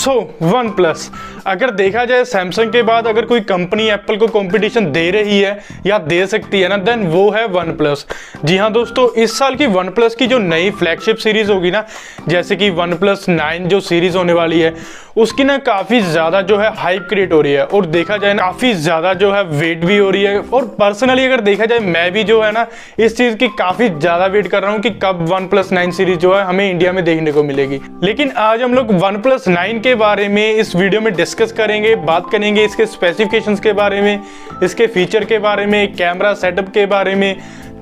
One plus, अगर देखा जाए सैमसंग के बाद अगर कोई कंपनी एप्पल को कंपटीशन दे रही है या दे सकती है ना, देन वो है वन प्लस। जी हाँ दोस्तों, इस साल की वन प्लस की जो नई फ्लैगशिप सीरीज होगी ना, जैसे कि वन प्लस 9 जो सीरीज होने वाली है, उसकी ना काफ़ी ज़्यादा जो है हाइप क्रिएट हो रही है। और देखा जाए ना, काफ़ी ज़्यादा जो है वेट भी हो रही है। और पर्सनली अगर देखा जाए, मैं भी जो है ना इस चीज़ की काफ़ी ज़्यादा वेट कर रहा हूँ कि कब वन प्लस 9 सीरीज जो है हमें इंडिया में देखने को मिलेगी। लेकिन आज हम लोग वन प्लस 9 के बारे में इस वीडियो में डिस्कस करेंगे, बात करेंगे इसके स्पेसिफिकेशंस के बारे में, इसके फीचर के बारे में, कैमरा सेटअप के बारे में,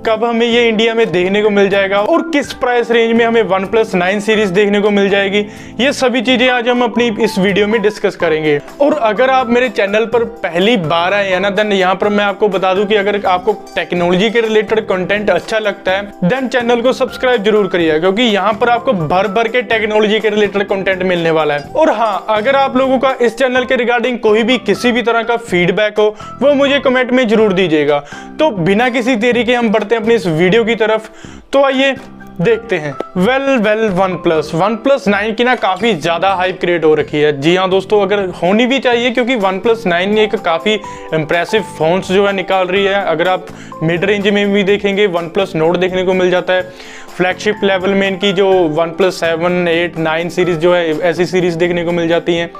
कब हमें ये इंडिया में देखने को मिल जाएगा और किस प्राइस रेंज में हमें वन प्लस 9 सीरीज देखने को मिल जाएगी। ये सभी चीजें आज हम अपनी इस वीडियो में डिस्कस करेंगे। और अगर आप मेरे चैनल पर पहली बार आए हैं ना, देन यहाँ पर मैं आपको बता दूं कि अगर आपको टेक्नोलॉजी के रिलेटेड कंटेंट अच्छा लगता है, देन चैनल को सब्सक्राइब जरूर करिए, क्योंकि यहाँ पर आपको भर भर के टेक्नोलॉजी के रिलेटेड कंटेंट मिलने वाला है। और हाँ, अगर आप लोगों का इस चैनल के रिगार्डिंग कोई भी किसी भी तरह का फीडबैक हो, वो मुझे कमेंट में जरूर दीजिएगा। तो बिना किसी देरी के हम बढ़ते हैं अपनी इस वीडियो की तरफ। तो आइए देखते हैं। वन प्लस 9 की ना काफी ज्यादा हाइप क्रिएट हो रखी है। जी हाँ दोस्तों, अगर होनी भी चाहिए, क्योंकि वन प्लस 9 एक काफी इंप्रेसिव फोन्स जो है निकाल रही है। अगर आप मिड रेंज में भी देखेंगे, वन प्लस नोट देखने को मिल जाता है। फ्लैगशिप लेवल में इनकी जो वन प्लस 7, 8, 9 सीरीज जो है, ऐसी सीरीज देखने को मिल जाती हैं।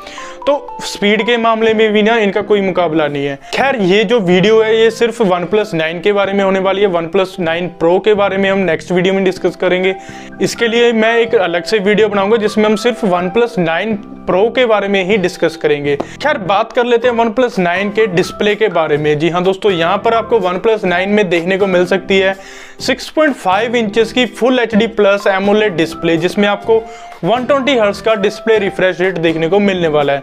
तो स्पीड के मामले में भी ना इनका कोई मुकाबला नहीं है। खैर, ये जो वीडियो है ये सिर्फ वन प्लस 9 के बारे में होने वाली है। वन प्लस 9 प्रो के बारे में हम नेक्स्ट वीडियो में डिस्कस करेंगे। इसके लिए मैं एक अलग से वीडियो बनाऊंगा जिसमें हम सिर्फ वन प्लस 9 प्रो के बारे में ही डिस्कस करेंगे। खैर, बात कर लेते हैं वन प्लस 9 के डिस्प्ले के बारे में। जी हाँ दोस्तों, यहाँ पर आपको वन प्लस 9 में देखने को मिल सकती है 6.5 इंचेस की full HD plus AMOLED display, जिसमें आपको 120 हर्ट्ज का डिस्प्ले रिफ्रेश रेट देखने को मिलने वाला है।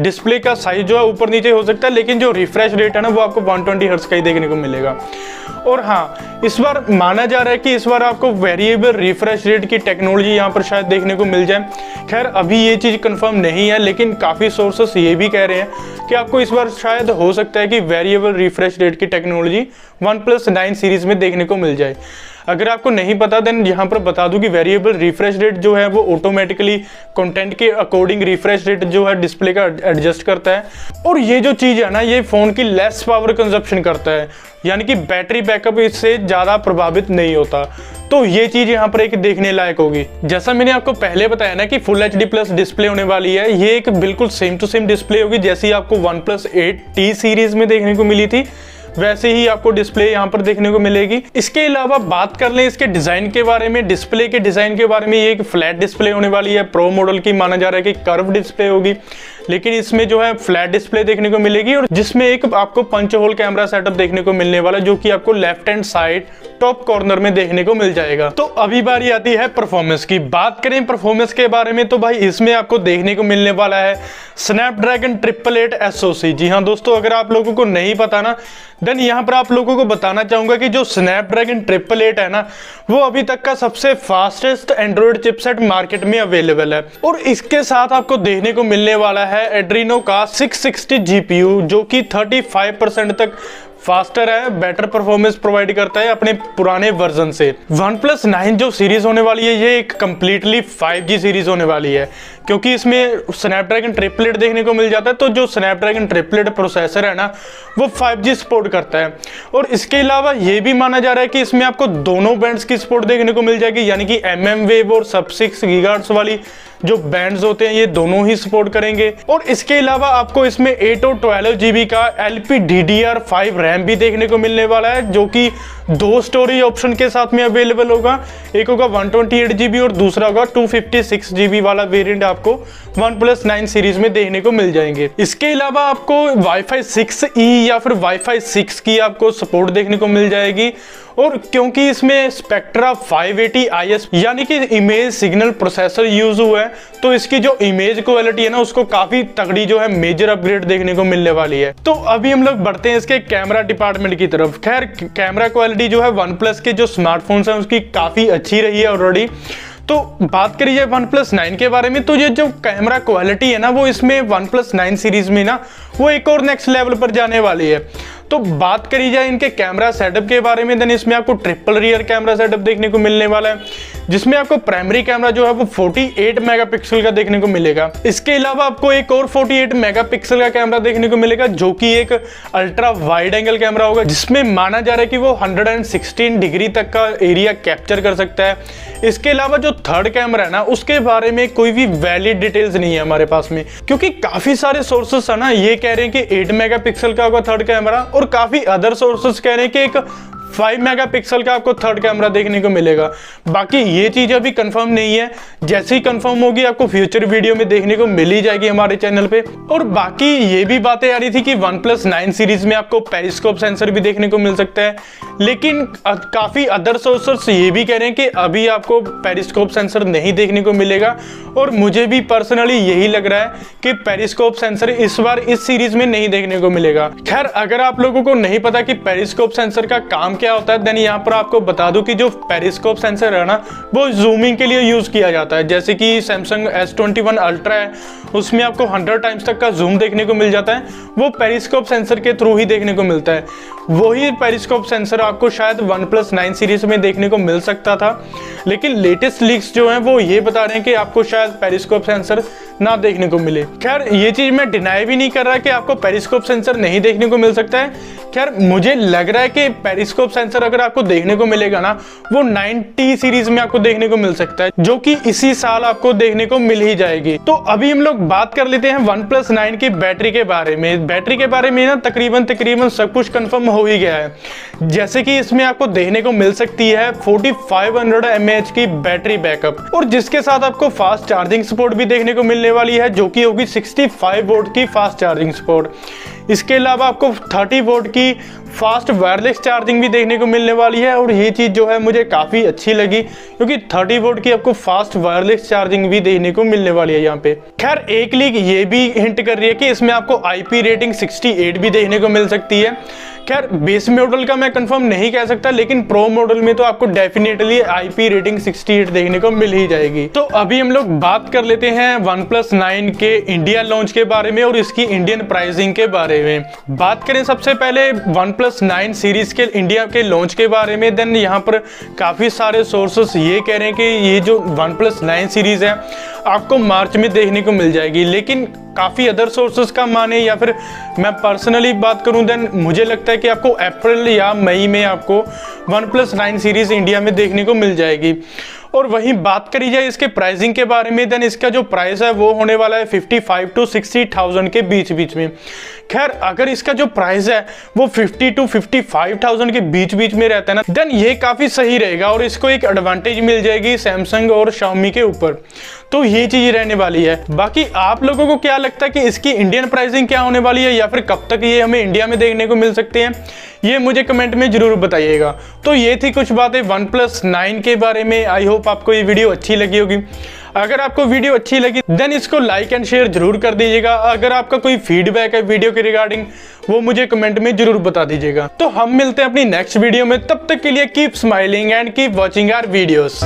डिस्प्ले का साइज जो है ऊपर नीचे हो सकता है, लेकिन जो रिफ्रेश रेट है ना, वो आपको 120 हर्ट्ज का ही देखने को मिलेगा। और हाँ, इस बार माना जा रहा है कि इस बार आपको वेरिएबल रिफ्रेश रेट की टेक्नोलॉजी यहाँ पर शायद देखने को मिल जाए। खैर, अभी ये चीज़ कंफर्म नहीं है, लेकिन काफ़ी सोर्सेस ये भी कह रहे हैं कि आपको इस बार शायद हो सकता है कि वेरिएबल रिफ्रेश रेट की टेक्नोलॉजी वन प्लस 9 सीरीज में देखने को मिल जाए। अगर आपको नहीं पता, देन यहाँ पर बता दूं कि वेरिएबल रिफ्रेश रेट जो है वो ऑटोमेटिकली कंटेंट के अकॉर्डिंग रिफ्रेश रेट जो है डिस्प्ले का एडजस्ट करता है। और ये जो चीज़ है ना, ये फ़ोन की लेस पावर कंजप्शन करता है, यानी कि बैटरी बैकअप इससे ज़्यादा प्रभावित नहीं होता। तो ये चीज़ यहाँ पर एक देखने लायक होगी। जैसा मैंने आपको पहले बताया ना कि फुल HD प्लस डिस्प्ले होने वाली है, ये एक बिल्कुल सेम टू सेम डिस्प्ले होगी जैसी आपको वन प्लस 8T सीरीज में देखने को मिली थी, वैसे ही आपको डिस्प्ले यहाँ पर देखने को मिलेगी। इसके अलावा बात कर लें इसके डिज़ाइन के बारे में, डिस्प्ले के डिज़ाइन के बारे में, ये एक फ्लैट डिस्प्ले होने वाली है। प्रो मॉडल की माना जा रहा है कि कर्व डिस्प्ले होगी, लेकिन इसमें जो है फ्लैट डिस्प्ले देखने को मिलेगी, और जिसमें एक आपको पंच होल कैमरा सेटअप देखने को मिलने वाला, जो कि आपको left hand side top corner में देखने को मिल जाएगा। तो अभी बारी आती है परफॉर्मेंस की। बात करें परफॉर्मेंस के बारे में, तो भाई इसमें आपको देखने को मिलने वाला है स्नैपड्रैगन 888 SoC। जी हाँ दोस्तों, अगर आप लोगों को नहीं पता ना, देन यहाँ पर आप लोगों को बताना चाहूंगा कि जो स्नैपड्रैगन 888 है ना, वो अभी तक का सबसे फास्टेस्ट एंड्रॉइड चिपसेट मार्केट में अवेलेबल है। और इसके साथ आपको देखने को मिलने वाला है एड्रीनो का 660 GPU, जो कि 35% तक फास्टर है, बेटर परफॉर्मेंस प्रोवाइड करता है अपने पुराने वर्जन से। वन प्लस 9 जो सीरीज होने वाली है, ये एक कंप्लीटली 5G सीरीज होने वाली है, क्योंकि इसमें स्नैपड्रैगन 888 देखने को मिल जाता है। तो जो स्नैपड्रैगन 888 प्रोसेसर है ना, वो 5G सपोर्ट करता है। और इसके अलावा ये भी माना जा रहा है कि इसमें आपको दोनों बैंड्स की सपोर्ट देखने को मिल जाएगी, यानी कि MM वेव और सब 6 गीगाहर्ट्ज वाली जो बैंड्स होते हैं, ये दोनों ही सपोर्ट करेंगे। और इसके अलावा आपको इसमें 8 और 12 GB का LPDDR5 रैम भी देखने को मिलने वाला है, जो कि 2 स्टोरेज ऑप्शन के साथ में अवेलेबल होगा। एक होगा 128 GB और दूसरा होगा 256 GB वाला वेरिएंट आपको वन प्लस 9 सीरीज में देखने को मिल जाएंगे। इसके अलावा आपको Wi-Fi 6E या फिर Wi-Fi 6 की आपको सपोर्ट देखने को मिल जाएगी। और क्योंकि इसमें स्पेक्ट्रा 580 IS यानी कि इमेज सिग्नल प्रोसेसर यूज हुआ है, तो इसकी जो इमेज क्वालिटी है ना, उसको काफी तगड़ी जो है मेजर अपग्रेड देखने को मिलने वाली है। तो अभी हम लोग बढ़ते हैं इसके कैमरा डिपार्टमेंट की तरफ। खैर, कैमरा क्वालिटी जो है वन प्लस के जो स्मार्टफोन्स हैं उसकी काफी अच्छी रही है ऑलरेडी। तो बात करिए जाए OnePlus 9 के बारे में, तो ये जो कैमरा क्वालिटी है ना, वो इसमें OnePlus 9 सीरीज में ना वो एक और नेक्स्ट लेवल पर जाने वाली है। तो बात करी जाए इनके कैमरा सेटअप के बारे में, देन इसमें आपको ट्रिपल रियर कैमरा सेटअप देखने को मिलने वाला है, जिसमें आपको प्राइमरी कैमरा जो है वो 48 मेगापिक्सल का देखने को मिलेगा। इसके अलावा आपको एक और 48 मेगापिक्सल का कैमरा देखने को मिलेगा, जो कि एक अल्ट्रा वाइड एंगल कैमरा होगा, जिसमें माना जा रहा है कि वो 116 डिग्री तक का एरिया कैप्चर कर सकता है। इसके अलावा जो थर्ड कैमरा है ना, उसके बारे में कोई भी वैलिड डिटेल्स नहीं है हमारे पास में, क्योंकि काफी सारे सोर्सेस है ना ये कह रहे हैं कि 8 मेगापिक्सल का होगा थर्ड कैमरा, और काफी अदर सोर्सेस कह रहे हैं कि एक 5 मेगापिक्सल का आपको थर्ड कैमरा देखने को मिलेगा। बाकी ये चीज अभी कंफर्म नहीं है, जैसे ही कंफर्म होगी आपको फ्यूचर वीडियो में देखने को मिल ही जाएगी हमारे चैनल पे। और बाकी ये भी बातें आ रही थी कि OnePlus 9 सीरीज में आपको पेरिस्कोप सेंसर भी देखने को मिल सकता है, लेकिन काफी अदर सोर्सेस ये भी कह रहे हैं कि अभी आपको पेरिस्कोप सेंसर नहीं देखने को मिलेगा, और मुझे भी पर्सनली यही लग रहा है कि पेरिस्कोप सेंसर इस बार इस सीरीज में नहीं देखने को मिलेगा। खैर, अगर आप लोगों को नहीं पता कि पेरिस्कोप सेंसर का काम क्या होता है, देन यहाँ पर आपको बता दूं कि जो पेरिस्कोप सेंसर है ना, वो जूमिंग के लिए यूज किया जाता है। जैसे कि सैमसंग S21 अल्ट्रा है, उसमें आपको 100 टाइम्स तक का जूम देखने को मिल जाता है, वो पेरिस्कोप सेंसर के थ्रू ही देखने को मिलता है। वही पेरिस्कोप सेंसर आपको शायद OnePlus 9 सीरीज में देखने को मिल सकता था, लेकिन लेटेस्ट लीक्स जो हैं वो ये बता रहे हैं कि आपको शायद पेरिस्कोप सेंसर ना देखने को मिले। खैर, ये चीज मैं डिनाई भी नहीं कर रहा कि आपको पेरिस्कोप सेंसर नहीं देखने को मिल सकता है। खैर, मुझे लग रहा है कि पेरिस्कोप सेंसर अगर आपको देखने को मिलेगा ना, वो 9T सीरीज में आपको देखने को मिल सकता है, जो कि इसी साल आपको देखने को मिल ही जाएगी। तो अभी हम लोग बात कर लेते हैं OnePlus 9 की बैटरी के बारे में। बैटरी के बारे में ना तकरीबन सब कुछ कंफर्म हो ही गया है। जैसे कि इसमें आपको देखने को मिल सकती है 4500 mAh की बैटरी बैकअप, और जिसके साथ आपको फास्ट चार्जिंग सपोर्ट भी देखने को मिलने वाली है, जो कि होगी 65 वोल्ट की फास्ट चार्जिंग सपोर्ट। इसके अलावा आपको 30 वोल्ट की फास्ट वायरलेस चार्जिंग भी देखने को मिलने वाली है, और ये चीज़ जो है मुझे काफ़ी अच्छी लगी, क्योंकि 30 वोल्ट की आपको फास्ट वायरलेस चार्जिंग भी देखने को मिलने वाली है यहाँ पे। खैर, एक लीक ये भी हिंट कर रही है कि इसमें आपको IP रेटिंग 68 भी देखने को मिल सकती है। खैर, बेस मॉडल का मैं कंफर्म नहीं कह सकता, लेकिन प्रो मॉडल में तो आपको डेफिनेटली IP रेटिंग 68 देखने को मिल ही जाएगी। तो अभी हम लोग बात कर लेते हैं OnePlus 9 के इंडिया लॉन्च के बारे में और इसकी इंडियन प्राइसिंग के बारे में। बात करें सबसे पहले OnePlus 9 सीरीज के इंडिया के लॉन्च के बारे में, देन यहाँ पर काफी सारे सोर्सेस ये कह रहे हैं कि ये जो OnePlus 9 सीरीज है आपको मार्च में देखने को मिल जाएगी, लेकिन काफ़ी अदर सोर्सेस का माने या फिर मैं पर्सनली बात करूं, देन मुझे लगता है कि आपको अप्रैल या मई में आपको OnePlus 9 सीरीज इंडिया में देखने को मिल जाएगी। और वहीं बात करी जाए इसके प्राइसिंग के बारे में, देन इसका जो प्राइस है वो होने वाला है 55 to 60,000 के बीच में। खैर, अगर इसका जो प्राइस है वो 50 to 55,000 के बीच में रहता है ना, देन ये काफ़ी सही रहेगा और इसको एक एडवांटेज मिल जाएगी सैमसंग और Xiaomi के ऊपर। तो ये चीज़ रहने वाली है। बाकी आप लोगों को क्या लगता है कि इसकी इंडियन प्राइसिंग क्या होने वाली है, या फिर कब तक ये हमें इंडिया में देखने को मिल सकते हैं, ये मुझे कमेंट में जरूर बताइएगा। तो ये थी कुछ बातें OnePlus 9 के बारे में। आई होप आपको ये वीडियो अच्छी लगी होगी। अगर आपको वीडियो अच्छी लगी देन इसको लाइक एंड शेयर जरूर कर दीजिएगा। अगर आपका कोई फीडबैक है वीडियो के रिगार्डिंग, वो मुझे कमेंट में जरूर बता दीजिएगा। तो हम मिलते हैं अपनी नेक्स्ट वीडियो में, तब तक के लिए keep smiling and keep watching our videos.